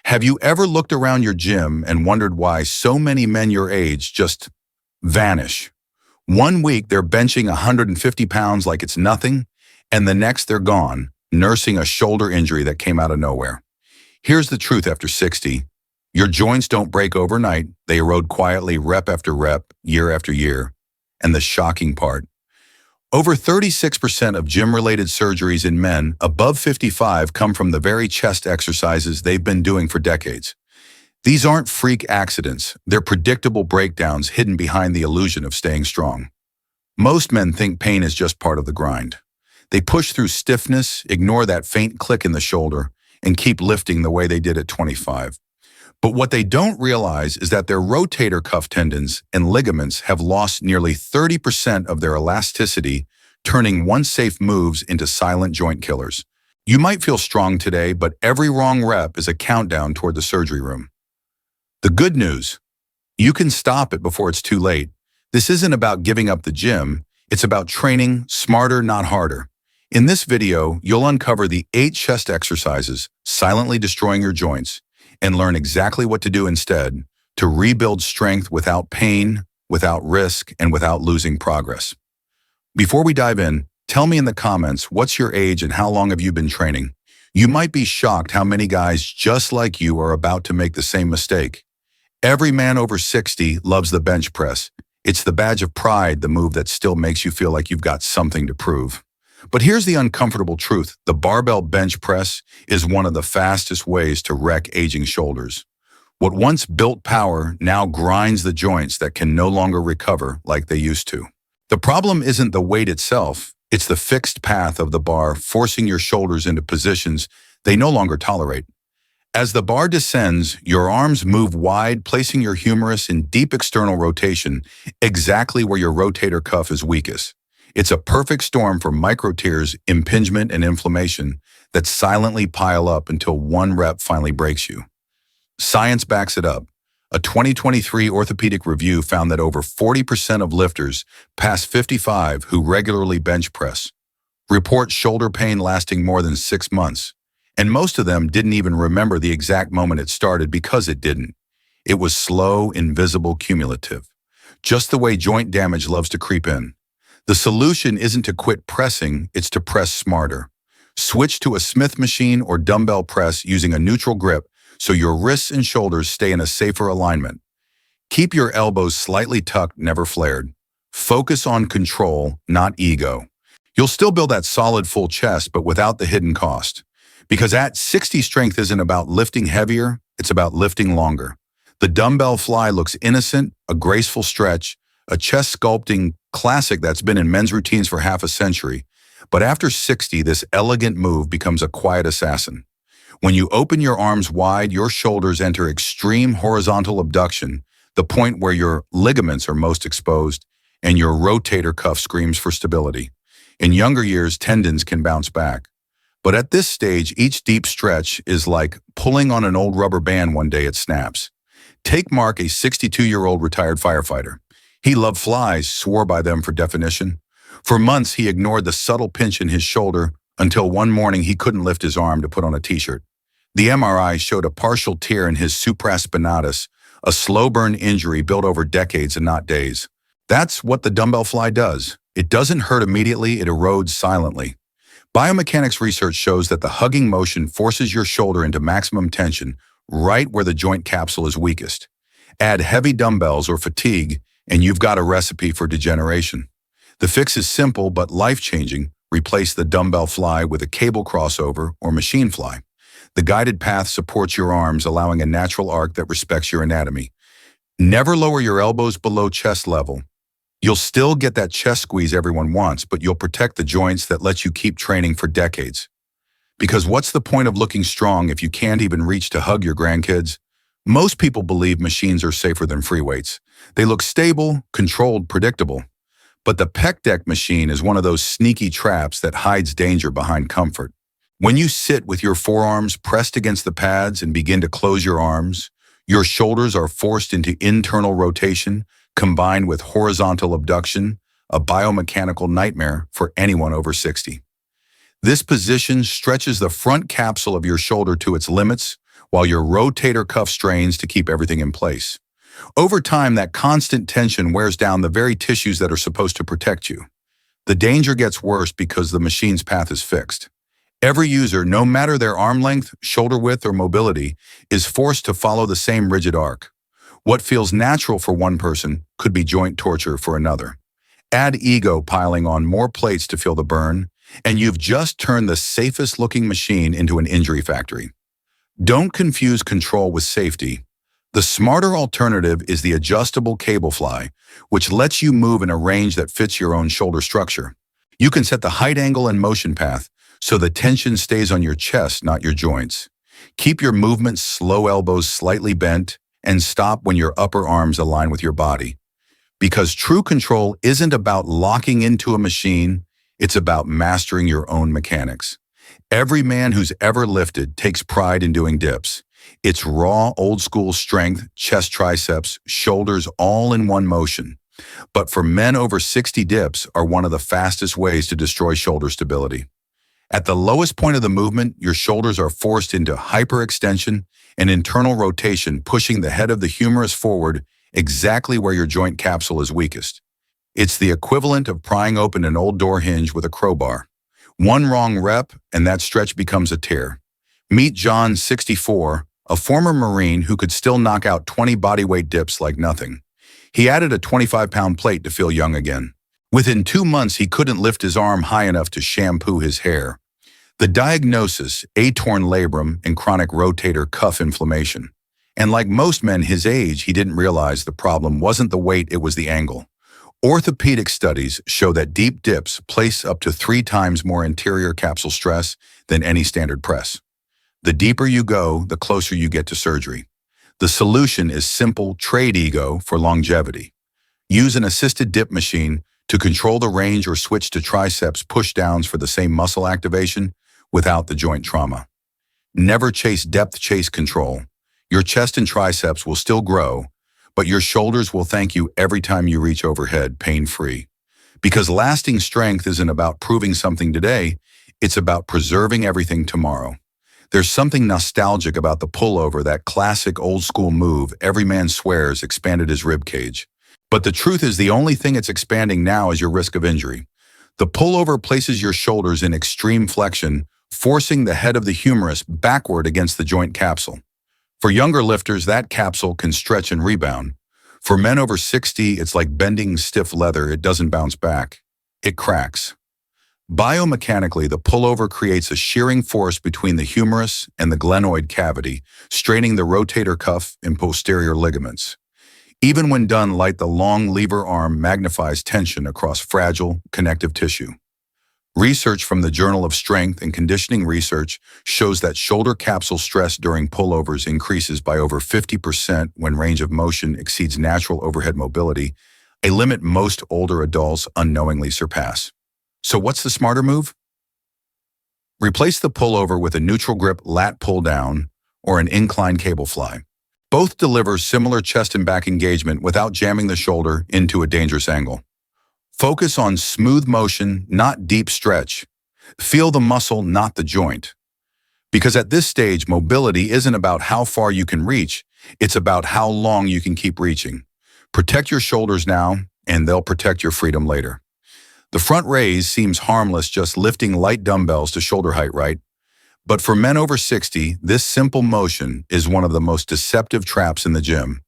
Have you ever looked around your gym and wondered why so many men your age just vanish? One week they're benching 150 pounds like it's nothing, and the next they're gone, nursing a shoulder injury that came out of nowhere. Here's the truth after 60. Your joints don't break overnight, they erode quietly rep after rep, year after year. And the shocking part, over 36% of gym-related surgeries in men above 55 come from the very chest exercises they've been doing for decades. These aren't freak accidents, they're predictable breakdowns hidden behind the illusion of staying strong. Most men think pain is just part of the grind. They push through stiffness, ignore that faint click in the shoulder, and keep lifting the way they did at 25. But what they don't realize is that their rotator cuff tendons and ligaments have lost nearly 30% of their elasticity, turning once-safe moves into silent joint killers. You might feel strong today, but every wrong rep is a countdown toward the surgery room. The good news, you can stop it before it's too late. This isn't about giving up the gym, it's about training smarter, not harder. In this video, you'll uncover the 8 chest exercises, silently destroying your joints, and learn exactly what to do instead to rebuild strength without pain, without risk, and without losing progress. Before we dive in, tell me in the comments what's your age and how long have you been training? You might be shocked how many guys just like you are about to make the same mistake. Every man over 60 loves the bench press. It's the badge of pride, the move that still makes you feel like you've got something to prove. But here's the uncomfortable truth. The barbell bench press is one of the fastest ways to wreck aging shoulders. What once built power now grinds the joints that can no longer recover like they used to. The problem isn't the weight itself, it's the fixed path of the bar forcing your shoulders into positions they no longer tolerate. As the bar descends, your arms move wide, placing your humerus in deep external rotation, exactly where your rotator cuff is weakest. It's a perfect storm for micro tears, impingement, and inflammation that silently pile up until one rep finally breaks you. Science backs it up. A 2023 orthopedic review found that over 40% of lifters past 55 who regularly bench press report shoulder pain lasting more than 6 months. And most of them didn't even remember the exact moment it started because it didn't. It was slow, invisible, cumulative. Just the way joint damage loves to creep in. The solution isn't to quit pressing, it's to press smarter. Switch to a Smith machine or dumbbell press using a neutral grip so your wrists and shoulders stay in a safer alignment. Keep your elbows slightly tucked, never flared. Focus on control, not ego. You'll still build that solid full chest, but without the hidden cost. Because at 60, strength isn't about lifting heavier, it's about lifting longer. The dumbbell fly looks innocent, a graceful stretch, a chest sculpting classic that's been in men's routines for half a century. But after 60, this elegant move becomes a quiet assassin. When you open your arms wide, your shoulders enter extreme horizontal abduction, the point where your ligaments are most exposed, and your rotator cuff screams for stability. In younger years, tendons can bounce back. But at this stage, each deep stretch is like pulling on an old rubber band. One day it snaps. Take Mark, a 62-year-old retired firefighter. He loved flies, swore by them for definition. For months, he ignored the subtle pinch in his shoulder until one morning he couldn't lift his arm to put on a t-shirt. The MRI showed a partial tear in his supraspinatus, a slow burn injury built over decades and not days. That's what the dumbbell fly does. It doesn't hurt immediately, it erodes silently. Biomechanics research shows that the hugging motion forces your shoulder into maximum tension right where the joint capsule is weakest. Add heavy dumbbells or fatigue, and you've got a recipe for degeneration. The fix is simple but life-changing. Replace the dumbbell fly with a cable crossover or machine fly. The guided path supports your arms, allowing a natural arc that respects your anatomy. Never lower your elbows below chest level. You'll still get that chest squeeze everyone wants, but you'll protect the joints that let you keep training for decades. Because what's the point of looking strong if you can't even reach to hug your grandkids? Most people believe machines are safer than free weights. They look stable, controlled, predictable. But the pec deck machine is one of those sneaky traps that hides danger behind comfort. When you sit with your forearms pressed against the pads and begin to close your arms, your shoulders are forced into internal rotation, combined with horizontal abduction, a biomechanical nightmare for anyone over 60. This position stretches the front capsule of your shoulder to its limits, while your rotator cuff strains to keep everything in place. Over time, that constant tension wears down the very tissues that are supposed to protect you. The danger gets worse because the machine's path is fixed. Every user, no matter their arm length, shoulder width, or mobility, is forced to follow the same rigid arc. What feels natural for one person could be joint torture for another. Add ego piling on more plates to feel the burn, and you've just turned the safest-looking machine into an injury factory. Don't confuse control with safety. The smarter alternative is the adjustable cable fly, which lets you move in a range that fits your own shoulder structure. You can set the height angle and motion path so the tension stays on your chest, not your joints. Keep your movements slow, elbows slightly bent, and stop when your upper arms align with your body. Because true control isn't about locking into a machine, it's about mastering your own mechanics. Every man who's ever lifted takes pride in doing dips. It's raw, old-school strength, chest, triceps, shoulders, all in one motion. But for men over 60, dips are one of the fastest ways to destroy shoulder stability. At the lowest point of the movement, your shoulders are forced into hyperextension and internal rotation, pushing the head of the humerus forward exactly where your joint capsule is weakest. It's the equivalent of prying open an old door hinge with a crowbar. One wrong rep, and that stretch becomes a tear. Meet John, 64, a former Marine who could still knock out 20 bodyweight dips like nothing. He added a 25-pound plate to feel young again. Within 2 months, he couldn't lift his arm high enough to shampoo his hair. The diagnosis, a torn labrum and chronic rotator cuff inflammation. And like most men his age, he didn't realize the problem wasn't the weight, it was the angle. Orthopedic studies show that deep dips place up to 3 times more anterior capsule stress than any standard press. The deeper you go, the closer you get to surgery. The solution is simple: trade ego for longevity. Use an assisted dip machine to control the range or switch to triceps pushdowns for the same muscle activation without the joint trauma. Never chase depth, chase control. Your chest and triceps will still grow, but your shoulders will thank you every time you reach overhead, pain-free. Because lasting strength isn't about proving something today, it's about preserving everything tomorrow. There's something nostalgic about the pullover, that classic old-school move every man swears expanded his rib cage. But the truth is, the only thing it's expanding now is your risk of injury. The pullover places your shoulders in extreme flexion, forcing the head of the humerus backward against the joint capsule. For younger lifters, that capsule can stretch and rebound. For men over 60, it's like bending stiff leather. It doesn't bounce back. It cracks. Biomechanically, the pullover creates a shearing force between the humerus and the glenoid cavity, straining the rotator cuff and posterior ligaments. Even when done light, the long lever arm magnifies tension across fragile connective tissue. Research from the Journal of Strength and Conditioning Research shows that shoulder capsule stress during pullovers increases by over 50% when range of motion exceeds natural overhead mobility, a limit most older adults unknowingly surpass. So what's the smarter move? Replace the pullover with a neutral grip lat pull down or an incline cable fly. Both deliver similar chest and back engagement without jamming the shoulder into a dangerous angle. Focus on smooth motion, not deep stretch. Feel the muscle, not the joint. Because at this stage, mobility isn't about how far you can reach, it's about how long you can keep reaching. Protect your shoulders now, and they'll protect your freedom later. The front raise seems harmless, just lifting light dumbbells to shoulder height, right? But for men over 60, this simple motion is one of the most deceptive traps in the gym.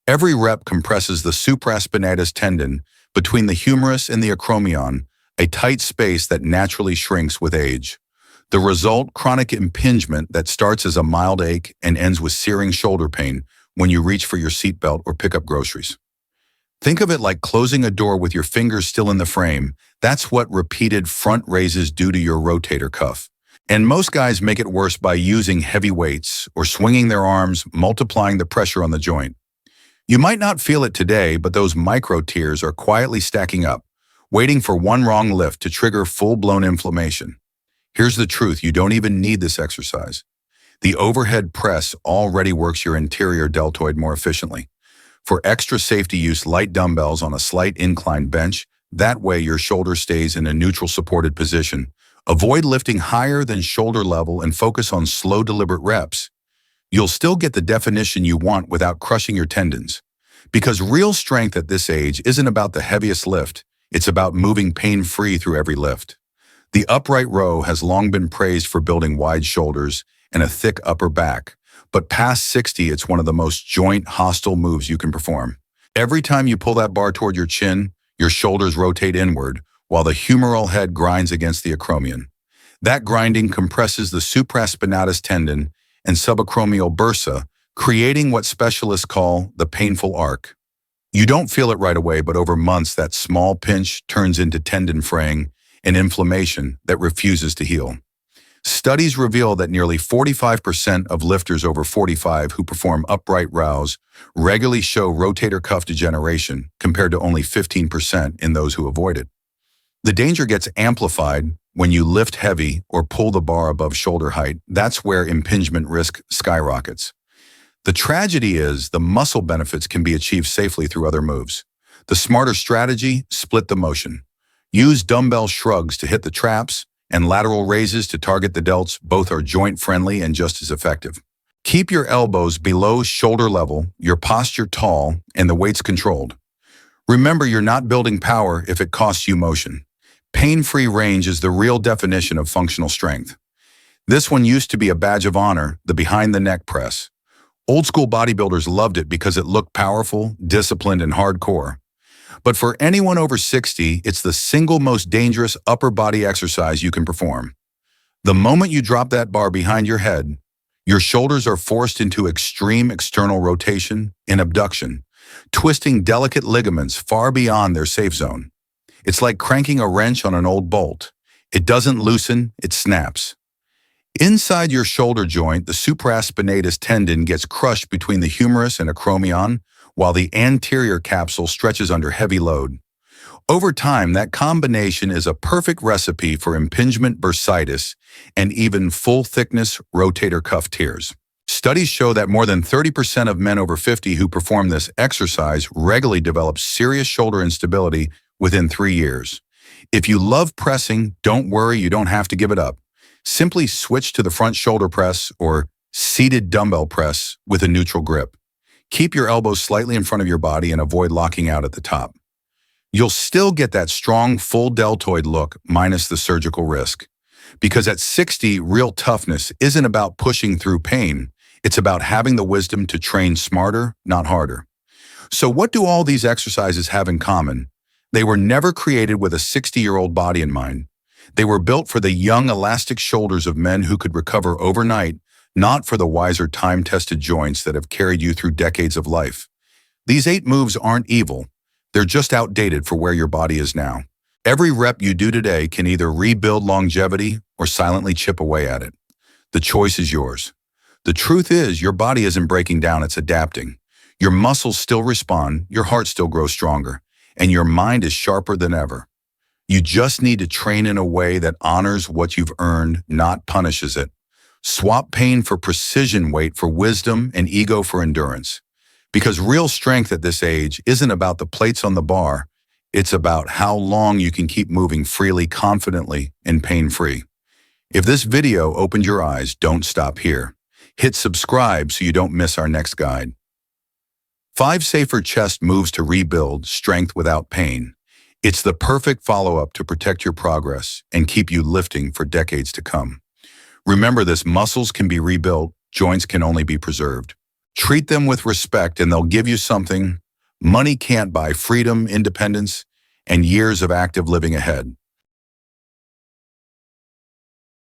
Every rep compresses the supraspinatus tendon between the humerus and the acromion, a tight space that naturally shrinks with age. The result, chronic impingement that starts as a mild ache and ends with searing shoulder pain when you reach for your seatbelt or pick up groceries. Think of it like closing a door with your fingers still in the frame. That's what repeated front raises do to your rotator cuff. And most guys make it worse by using heavy weights or swinging their arms, multiplying the pressure on the joint. You might not feel it today, but those micro tears are quietly stacking up, waiting for one wrong lift to trigger full-blown inflammation. Here's the truth: you don't even need this exercise. The overhead press already works your interior deltoid more efficiently. For extra safety, use light dumbbells on a slight inclined bench. That way your shoulder stays in a neutral supported position. Avoid lifting higher than shoulder level and focus on slow, deliberate reps. You'll still get the definition you want without crushing your tendons. Because real strength at this age isn't about the heaviest lift, it's about moving pain-free through every lift. The upright row has long been praised for building wide shoulders and a thick upper back, but past 60, it's one of the most joint-hostile moves you can perform. Every time you pull that bar toward your chin, your shoulders rotate inward, while the humeral head grinds against the acromion. That grinding compresses the supraspinatus tendon and subacromial bursa, creating what specialists call the painful arc. You don't feel it right away, but over months, that small pinch turns into tendon fraying and inflammation that refuses to heal. Studies reveal that nearly 45% of lifters over 45 who perform upright rows regularly show rotator cuff degeneration, compared to only 15% in those who avoid it. The danger gets amplified when you lift heavy or pull the bar above shoulder height. That's where impingement risk skyrockets. The tragedy is the muscle benefits can be achieved safely through other moves. The smarter strategy: split the motion. Use dumbbell shrugs to hit the traps and lateral raises to target the delts. Both are joint-friendly and just as effective. Keep your elbows below shoulder level, your posture tall, and the weights controlled. Remember, you're not building power if it costs you motion. Pain-free range is the real definition of functional strength. This one used to be a badge of honor, the behind-the-neck press. Old-school bodybuilders loved it because it looked powerful, disciplined, and hardcore. But for anyone over 60, it's the single most dangerous upper body exercise you can perform. The moment you drop that bar behind your head, your shoulders are forced into extreme external rotation and abduction, twisting delicate ligaments far beyond their safe zone. It's like cranking a wrench on an old bolt. It doesn't loosen, it snaps. Inside your shoulder joint, the supraspinatus tendon gets crushed between the humerus and acromion, while the anterior capsule stretches under heavy load. Over time, that combination is a perfect recipe for impingement bursitis and even full-thickness rotator cuff tears. Studies show that more than 30% of men over 50 who perform this exercise regularly develop serious shoulder instability within 3 years. If you love pressing, don't worry, you don't have to give it up. Simply switch to the front shoulder press or seated dumbbell press with a neutral grip. Keep your elbows slightly in front of your body and avoid locking out at the top. You'll still get that strong, full deltoid look minus the surgical risk. Because at 60, real toughness isn't about pushing through pain. It's about having the wisdom to train smarter, not harder. So what do all these exercises have in common? They were never created with a 60-year-old body in mind. They were built for the young, elastic shoulders of men who could recover overnight, not for the wiser, time-tested joints that have carried you through decades of life. These 8 moves aren't evil. They're just outdated for where your body is now. Every rep you do today can either rebuild longevity or silently chip away at it. The choice is yours. The truth is, your body isn't breaking down, it's adapting. Your muscles still respond, your heart still grows stronger, and your mind is sharper than ever. You just need to train in a way that honors what you've earned, not punishes it. Swap pain for precision, weight for wisdom, and ego for endurance. Because real strength at this age isn't about the plates on the bar, it's about how long you can keep moving freely, confidently, and pain-free. If this video opened your eyes, don't stop here. Hit subscribe so you don't miss our next guide. 5 safer chest moves to rebuild strength without pain. It's the perfect follow-up to protect your progress and keep you lifting for decades to come. Remember this: muscles can be rebuilt, joints can only be preserved. Treat them with respect and they'll give you something money can't buy: freedom, independence, and years of active living ahead.